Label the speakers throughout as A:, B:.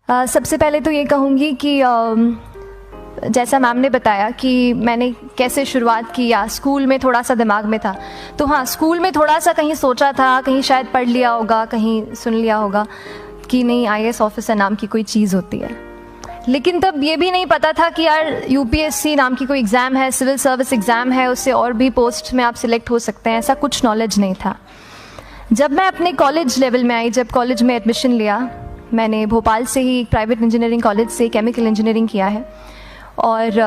A: सबसे पहले तो ये कहूँगी कि जैसा मैम ने बताया कि मैंने कैसे शुरुआत की या स्कूल में थोड़ा सा दिमाग में था, तो हाँ, स्कूल में थोड़ा सा कहीं सोचा था, कहीं शायद पढ़ लिया होगा, कहीं सुन लिया होगा कि नहीं आईएएस ऑफिसर नाम की कोई चीज़ होती है। लेकिन तब ये भी नहीं पता था कि यार यूपीएससी नाम की कोई एग्ज़ाम है, सिविल सर्विस एग्ज़ाम है, उससे और भी पोस्ट में आप सिलेक्ट हो सकते हैं, ऐसा कुछ नॉलेज नहीं था। जब मैं अपने कॉलेज लेवल में आई, जब कॉलेज में एडमिशन लिया, मैंने भोपाल से ही प्राइवेट इंजीनियरिंग कॉलेज से केमिकल इंजीनियरिंग किया है। और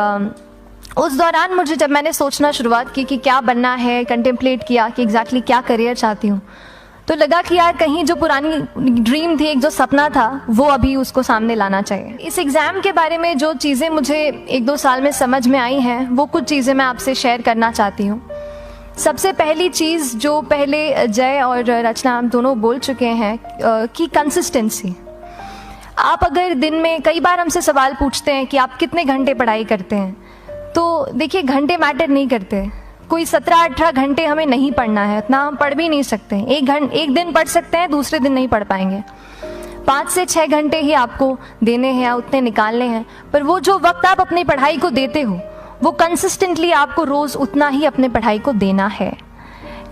A: उस दौरान मुझे जब मैंने सोचना शुरुआत की कि क्या बनना है, कंटेम्पलेट किया कि एग्जैक्टली क्या करियर चाहती हूँ, तो लगा कि यार कहीं जो पुरानी ड्रीम थी, एक जो सपना था, वो अभी उसको सामने लाना चाहिए। इस एग्ज़ाम के बारे में जो चीज़ें मुझे 1-2 साल में समझ में आई हैं, वो कुछ चीज़ें मैं आपसे शेयर करना चाहती हूँ। सबसे पहली चीज़ जो पहले जय और रचना हम दोनों बोल चुके हैं कि कंसिस्टेंसी। आप अगर दिन में, कई बार हमसे सवाल पूछते हैं कि आप कितने घंटे पढ़ाई करते हैं, तो देखिए घंटे मैटर नहीं करते। कोई 17-18 घंटे हमें नहीं पढ़ना है, इतना हम पढ़ भी नहीं सकते। एक दिन पढ़ सकते हैं, दूसरे दिन नहीं पढ़ पाएंगे। 5 से 6 घंटे ही आपको देने हैं, उतने निकालने हैं। पर वो जो वक्त आप अपनी पढ़ाई को देते हो, वो कंसिस्टेंटली आपको रोज़ उतना ही अपने पढ़ाई को देना है।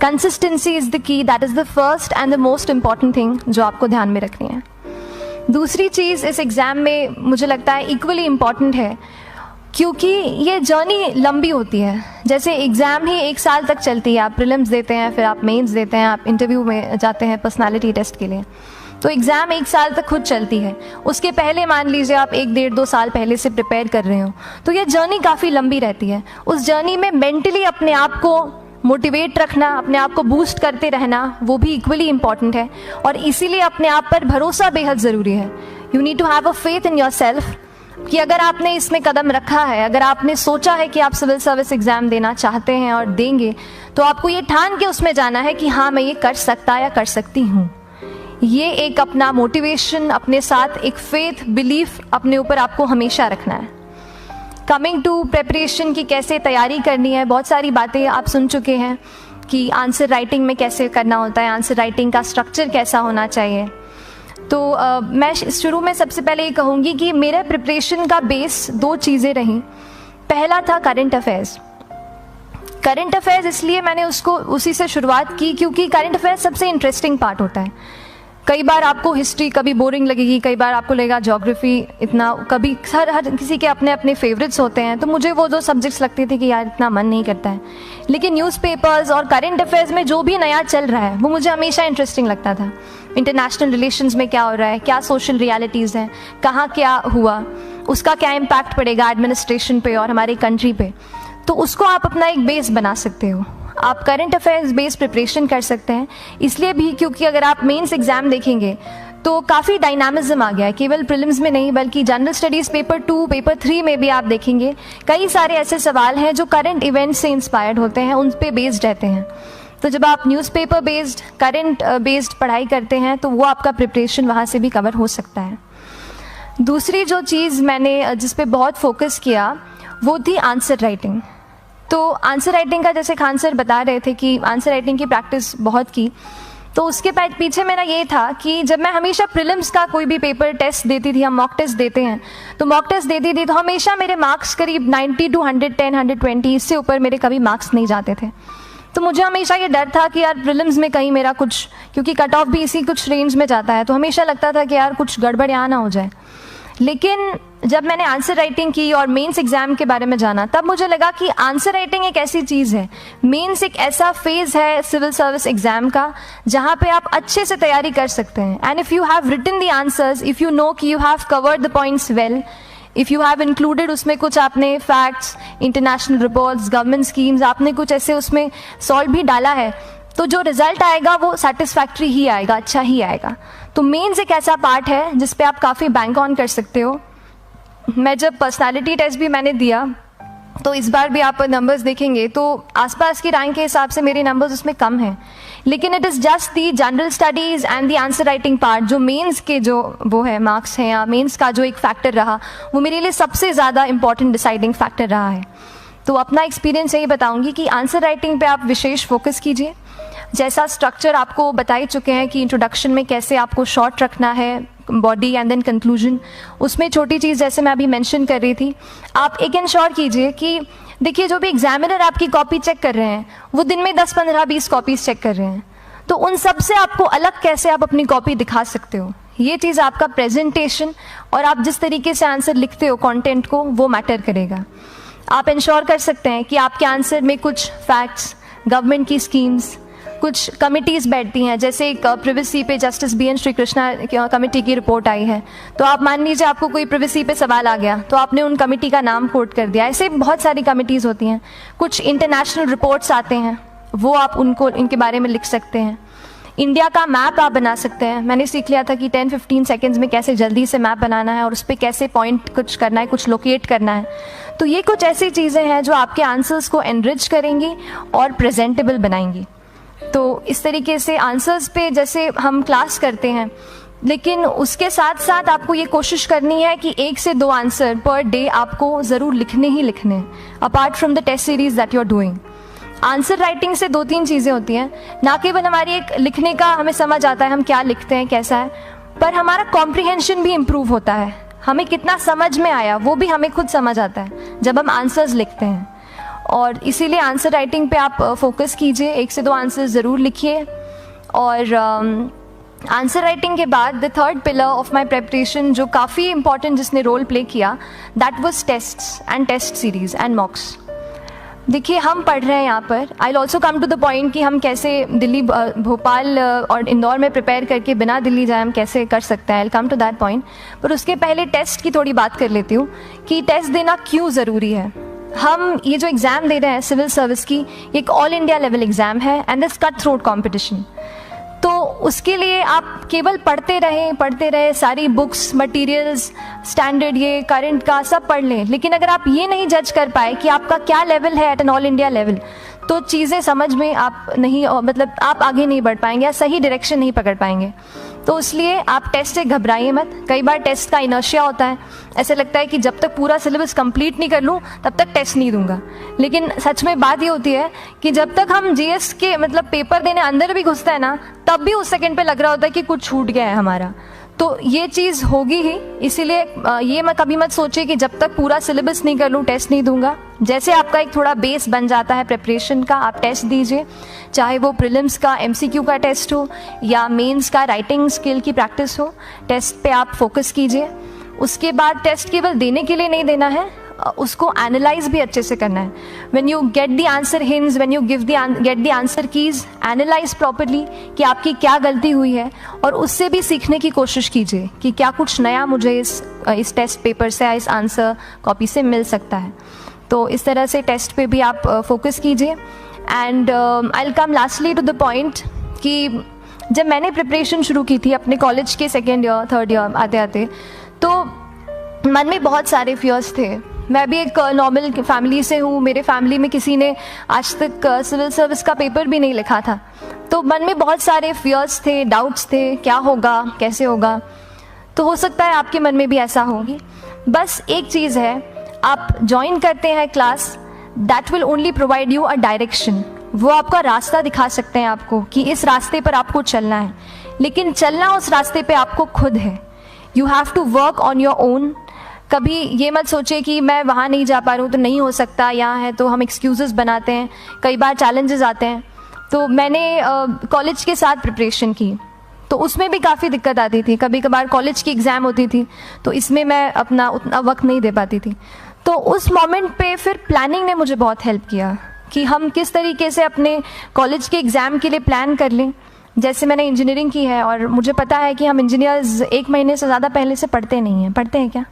A: Consistency is the key, that is the first and the most important thing जो आपको ध्यान में रखनी है। दूसरी चीज़ इस एग्ज़ाम में मुझे लगता है इक्वली इम्पॉर्टेंट है, क्योंकि ये जर्नी लंबी होती है। जैसे एग्ज़ाम ही 1 साल तक चलती है, आप प्रीलिम्स देते हैं, फिर आप मेंस देते हैं, आप इंटरव्यू में जाते हैं पर्सनालिटी टेस्ट के लिए, तो एग्ज़ाम 1 साल तक खुद चलती है। उसके पहले मान लीजिए आप 1-1.5-2 साल पहले से प्रिपेयर कर रहे हो, तो ये जर्नी काफ़ी लंबी रहती है। उस जर्नी में मेंटली अपने आप को मोटिवेट रखना, अपने आप को बूस्ट करते रहना, वो भी इक्वली इम्पॉर्टेंट है। और इसीलिए अपने आप पर भरोसा बेहद ज़रूरी है। You need to have a faith in yourself कि अगर आपने इसमें कदम रखा है, अगर आपने सोचा है कि आप सिविल सर्विस एग्ज़ाम देना चाहते हैं और देंगे, तो आपको ये ठान के उसमें जाना है कि हाँ, मैं ये कर सकता या कर सकती हूँ। ये एक अपना मोटिवेशन, अपने साथ एक फेथ, बिलीफ अपने ऊपर आपको हमेशा रखना है। कमिंग टू प्रेपरेशन की कैसे तैयारी करनी है, बहुत सारी बातें आप सुन चुके हैं कि आंसर राइटिंग में कैसे करना होता है, आंसर राइटिंग का स्ट्रक्चर कैसा होना चाहिए। तो मैं शुरू में सबसे पहले ये कहूँगी कि मेरे प्रिपरेशन का बेस 2 चीज़ें रहीं। पहला था करंट अफेयर्स। करंट अफेयर्स इसलिए मैंने उसको उसी से शुरुआत की क्योंकि करंट अफेयर्स सबसे इंटरेस्टिंग पार्ट होता है। कई बार आपको हिस्ट्री कभी बोरिंग लगेगी, कई बार आपको लगेगा ज्योग्राफी इतना, कभी हर किसी के अपने अपने फेवरेट्स होते हैं। तो मुझे वो 2 सब्जेक्ट्स लगते थे कि यार इतना मन नहीं करता है, लेकिन न्यूज़पेपर्स और करंट अफेयर्स में जो भी नया चल रहा है वो मुझे हमेशा इंटरेस्टिंग लगता था। इंटरनेशनल रिलेशंस में क्या हो रहा है, क्या सोशल रियलिटीज़ हैं, कहाँ क्या हुआ, उसका क्या इम्पैक्ट पड़ेगा एडमिनिस्ट्रेशन पे और हमारी कंट्री पे, तो उसको आप अपना एक बेस बना सकते हो। आप करंट अफेयर्स बेस्ड प्रिपरेशन कर सकते हैं, इसलिए भी क्योंकि अगर आप मेंस एग्ज़ाम देखेंगे तो काफ़ी डायनामिज्म आ गया है, केवल प्रीलिम्स में नहीं बल्कि जनरल स्टडीज़ पेपर 2, पेपर 3 में भी आप देखेंगे कई सारे ऐसे सवाल हैं जो करंट इवेंट्स से इंस्पायर्ड होते हैं, उन पे बेस्ड रहते हैं। तो जब आप न्यूज़पेपर बेस्ड, करंट बेस्ड पढ़ाई करते हैं तो वो आपका प्रिपरेशन वहाँ से भी कवर हो सकता है। दूसरी जो चीज़ मैंने जिस पे बहुत फोकस किया वो थी आंसर राइटिंग। तो आंसर राइटिंग का, जैसे खान सर बता रहे थे कि आंसर राइटिंग की प्रैक्टिस बहुत की, तो उसके पीछे मेरा ये था कि जब मैं हमेशा प्रीलिम्स का कोई भी पेपर टेस्ट देती थी, हम मॉक टेस्ट देते हैं, तो मॉक टेस्ट देती थी तो हमेशा मेरे मार्क्स करीब 90 to 110, 120, इससे ऊपर मेरे कभी मार्क्स नहीं जाते थे। तो मुझे हमेशा ये डर था कि यार प्रीलिम्स में कहीं मेरा कुछ, क्योंकि कट ऑफ भी इसी कुछ रेंज में जाता है, तो हमेशा लगता था कि यार कुछ गड़बड़ यहाँ ना हो जाए। लेकिन जब मैंने आंसर राइटिंग की और मेंस एग्ज़ाम के बारे में जाना, तब मुझे लगा कि आंसर राइटिंग एक ऐसी चीज़ है, मेंस एक ऐसा फेज़ है सिविल सर्विस एग्ज़ाम का जहाँ पे आप अच्छे से तैयारी कर सकते हैं। And if you have written the answers, if you know कि you have covered the points well, if you have included उसमें कुछ आपने facts, international reports, government schemes, आपने कुछ ऐसे उसमें सॉल्व भी डाला है, तो जो रिजल्ट आएगा वो सेटिस्फैक्ट्री ही आएगा, अच्छा ही आएगा। तो मेंस एक ऐसा पार्ट है जिस पे आप काफ़ी बैंक ऑन कर सकते हो। मैं जब पर्सनालिटी टेस्ट भी मैंने दिया, तो इस बार भी आप नंबर्स देखेंगे तो आसपास की रैंक के हिसाब से मेरे नंबर्स उसमें कम हैं, लेकिन it is just the general studies and the answer writing part, जो मेंस के जो वो है मार्क्स हैं या मेंस का जो एक फैक्टर रहा, वो मेरे लिए सबसे ज़्यादा इंपॉर्टेंट डिसाइडिंग फैक्टर रहा है। तो अपना एक्सपीरियंस यही बताऊंगी कि आंसर राइटिंग पे आप विशेष फोकस कीजिए। जैसा स्ट्रक्चर आपको बता ही चुके हैं कि इंट्रोडक्शन में कैसे आपको शॉर्ट रखना है, बॉडी एंड देन कंक्लूजन। उसमें छोटी चीज़ जैसे मैं अभी मेंशन कर रही थी, आप एक इंश्योर कीजिए कि देखिए जो भी एग्जामिनर आपकी कॉपी चेक कर रहे हैं वो दिन में 10, 15, 20 कॉपीज चेक कर रहे हैं, तो उन सब से आपको अलग कैसे आप अपनी कॉपी दिखा सकते हो, ये चीज़ आपका प्रेजेंटेशन और आप जिस तरीके से आंसर लिखते हो कंटेंट को, वो मैटर करेगा। आप इंश्योर कर सकते हैं कि आपके आंसर में कुछ फैक्ट्स, गवर्नमेंट की स्कीम्स, कुछ कमिटीज़ बैठती हैं, जैसे एक प्रिवेसी पे justice BN Shri Krishna committee की रिपोर्ट आई है, तो आप मान लीजिए आपको कोई प्रिवेसी पे सवाल आ गया तो आपने उन कमेटी का नाम कोट कर दिया। ऐसे बहुत सारी कमिटीज़ होती हैं। कुछ इंटरनेशनल रिपोर्ट्स आते हैं, वो आप उनको इनके बारे में लिख सकते हैं। इंडिया का मैप आप बना सकते हैं। मैंने सीख लिया था कि 10-15 सेकेंड्स में कैसे जल्दी से मैप बनाना है और उस पर कैसे पॉइंट कुछ करना है, कुछ लोकेट करना है। तो ये कुछ ऐसी चीज़ें हैं जो आपके आंसर्स को एनरिच करेंगी और प्रेजेंटेबल बनाएंगी। तो इस तरीके से आंसर्स पे जैसे हम क्लास करते हैं, लेकिन उसके साथ साथ आपको ये कोशिश करनी है कि 1 से 2 आंसर पर डे आपको ज़रूर लिखने ही लिखने, apart from the test series that you are doing. Answer writing से 2-3 चीज़ें होती हैं, ना केवल हमारी एक लिखने का हमें समझ आता है हम क्या लिखते हैं कैसा है, पर हमारा कॉम्प्रिहेंशन भी इम्प्रूव होता है। हमें कितना समझ में आया वो भी हमें खुद समझ आता है जब हम आंसर्स लिखते हैं। और इसीलिए आंसर राइटिंग पे आप फोकस कीजिए, 1 से 2 आंसर ज़रूर लिखिए। और आंसर राइटिंग के बाद the third pillar of my preparation जो काफ़ी इंपॉर्टेंट जिसने रोल प्ले किया, that was tests and test series and mocks. देखिए हम पढ़ रहे हैं यहाँ पर, I will also come to the point कि हम कैसे दिल्ली, भोपाल और इंदौर में प्रिपेयर करके बिना दिल्ली जाए हम कैसे कर सकते हैं। I will come to that point, पर उसके पहले टेस्ट की थोड़ी बात कर लेती हूँ कि टेस्ट देना क्यों ज़रूरी है। हम ये जो एग्ज़ाम दे रहे हैं सिविल सर्विस की, ये एक ऑल इंडिया लेवल एग्ज़ाम है and this cut throat competition. तो उसके लिए आप केवल पढ़ते रहें, सारी बुक्स, मटेरियल्स, स्टैंडर्ड, ये करंट का सब पढ़ लें, लेकिन अगर आप ये नहीं जज कर पाए कि आपका क्या लेवल है at an all India level, तो चीज़ें समझ में आप नहीं, मतलब आप आगे नहीं बढ़ पाएंगे या सही डायरेक्शन नहीं पकड़ पाएंगे। तो इसलिए आप टेस्ट से घबराइए मत। कई बार टेस्ट का इनर्शिया होता है, ऐसे लगता है कि जब तक पूरा सिलेबस कंप्लीट नहीं कर लूँ तब तक टेस्ट नहीं दूंगा, लेकिन सच में बात ये होती है कि जब तक हम GS के मतलब पेपर देने अंदर भी घुसते हैं ना, तब भी उस सेकंड पे लग रहा होता है कि कुछ छूट गया है हमारा। तो ये चीज़ होगी ही, इसीलिए ये मैं कभी मत सोचिए कि जब तक पूरा सिलेबस नहीं कर लूँ टेस्ट नहीं दूंगा। जैसे आपका एक थोड़ा बेस बन जाता है प्रिपरेशन का, आप टेस्ट दीजिए, चाहे वो प्रीलिम्स का MCQ का टेस्ट हो या मेंस का राइटिंग स्किल की प्रैक्टिस हो, टेस्ट पे आप फोकस कीजिए। उसके बाद टेस्ट केवल देने के लिए नहीं देना है, उसको एनालाइज भी अच्छे से करना है। When you get the answer hints, when you get the answer keys, analyse properly कि आपकी क्या गलती हुई है और उससे भी सीखने की कोशिश कीजिए कि क्या कुछ नया मुझे इस टेस्ट पेपर से या इस आंसर कॉपी से मिल सकता है। तो इस तरह से टेस्ट पे भी आप फोकस कीजिए। And I will come lastly to the point कि जब मैंने प्रिपरेशन शुरू की थी अपने कॉलेज के 2nd ईयर 3rd ईयर आते आते, तो मन में बहुत सारे फियर्स थे। मैं भी एक नॉर्मल फैमिली से हूँ, मेरे फैमिली में किसी ने आज तक सिविल सर्विस का पेपर भी नहीं लिखा था, तो मन में बहुत सारे फियर्स थे, डाउट्स थे, क्या होगा, कैसे होगा। तो हो सकता है आपके मन में भी ऐसा होगी। बस एक चीज़ है, आप ज्वाइन करते हैं class, that will only provide you a direction. वो आपका रास्ता दिखा सकते हैं आपको कि इस रास्ते पर आपको चलना है, लेकिन चलना उस रास्ते पे आपको खुद है। You have to work on your own. कभी ये मत सोचे कि मैं वहाँ नहीं जा पा रहा हूँ तो नहीं हो सकता, यहाँ है, तो हम एक्सक्यूज़ेस बनाते हैं। कई बार चैलेंजेस आते हैं। तो मैंने कॉलेज के साथ प्रिपरेशन की, तो उसमें भी काफ़ी दिक्कत आती थी। कभी कभार कॉलेज की एग्ज़ाम होती थी तो इसमें मैं अपना उतना वक्त नहीं दे पाती थी। तो उस मोमेंट पे फिर प्लानिंग ने मुझे बहुत हेल्प किया कि हम किस तरीके से अपने कॉलेज के एग्ज़ाम के लिए प्लान कर लें। जैसे मैंने इंजीनियरिंग की है और मुझे पता है कि हम इंजीनियर्स 1 महीने से ज़्यादा पहले से पढ़ते नहीं हैं। पढ़ते हैं क्या?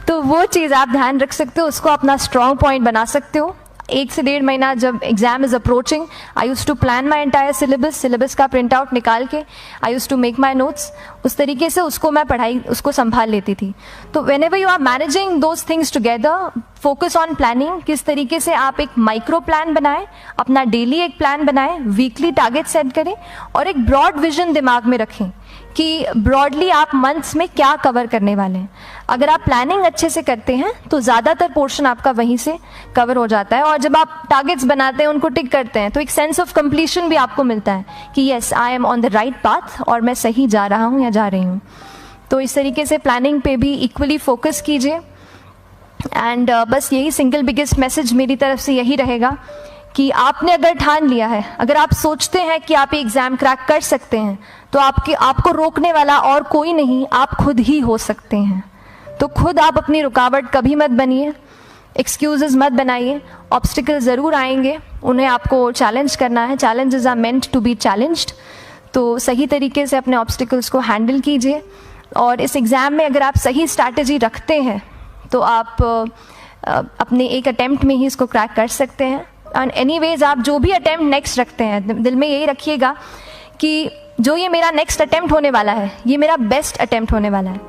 A: तो वो चीज़ आप ध्यान रख सकते हो, उसको अपना स्ट्रॉन्ग पॉइंट बना सकते हो। 1 से 1.5 महीना जब exam is approaching, I use to plan my entire syllabus का प्रिंट आउट निकाल के I use to make my notes. उस तरीके से उसको मैं उसको संभाल लेती थी। तो whenever you are managing those things together, focus on planning. किस तरीके से आप एक माइक्रो प्लान बनाएं, अपना डेली एक प्लान बनाएं, वीकली टारगेट सेट करें और एक ब्रॉड विजन दिमाग में रखें कि ब्रॉडली आप मंथ्स में क्या कवर करने वाले हैं। अगर आप प्लानिंग अच्छे से करते हैं तो ज़्यादातर पोर्शन आपका वहीं से कवर हो जाता है, और जब आप टारगेट्स बनाते हैं, उनको टिक करते हैं, तो एक सेंस ऑफ कंप्लीशन भी आपको मिलता है कि yes I am on the right path और मैं सही जा रहा हूँ या जा रही हूँ। तो इस तरीके से प्लानिंग पे भी इक्वली फोकस कीजिए। एंड बस यही सिंगल बिगेस्ट मैसेज मेरी तरफ से यही रहेगा कि आपने अगर ठान लिया है, अगर आप सोचते हैं कि आप ये एग्ज़ाम क्रैक कर सकते हैं, तो आपको रोकने वाला और कोई नहीं, आप खुद ही हो सकते हैं। तो खुद आप अपनी रुकावट कभी मत बनिए, एक्सक्यूजेस मत बनाइए। ऑब्स्टिकल ज़रूर आएंगे, उन्हें आपको चैलेंज करना है। Challenges are meant to be challenged. तो सही तरीके से अपने ऑब्स्टिकल्स को हैंडल कीजिए, और इस एग्ज़ाम में अगर आप सही स्ट्रैटेजी रखते हैं तो आप अपने एक अटैम्प्ट में ही इसको क्रैक कर सकते हैं। एंड एनीवेज आप जो भी अटैम्प्ट नेक्स्ट रखते हैं, दिल में यही रखिएगा कि जो ये मेरा नेक्स्ट अटैम्प्ट होने वाला है, ये मेरा बेस्ट अटैम्प्ट होने वाला है।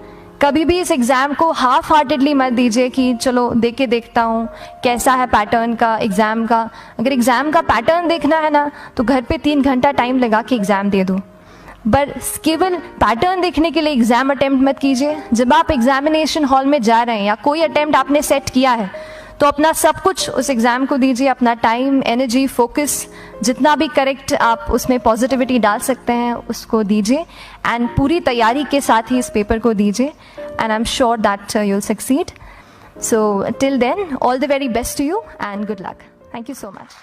A: कभी भी इस एग्ज़ाम को हाफ हार्टेडली मत दीजिए कि चलो देख के देखता हूँ कैसा है पैटर्न का एग्ज़ाम का। अगर एग्ज़ाम का पैटर्न देखना है ना, तो घर पे 3 घंटा टाइम लगा के एग्ज़ाम दे दो, बस केवल पैटर्न देखने के लिए एग्ज़ाम अटैम्प्ट मत कीजिए। जब आप एग्जामिनेशन हॉल में जा रहे हैं या कोई अटैम्प्ट आपने सेट किया है, तो अपना सब कुछ उस एग्ज़ाम को दीजिए, अपना टाइम, एनर्जी, फोकस, जितना भी करेक्ट आप उसमें पॉजिटिविटी डाल सकते हैं उसको दीजिए, एंड पूरी तैयारी के साथ ही इस पेपर को दीजिए, and I am sure that you will succeed. So till then, all the very best to you and good luck. Thank you so much.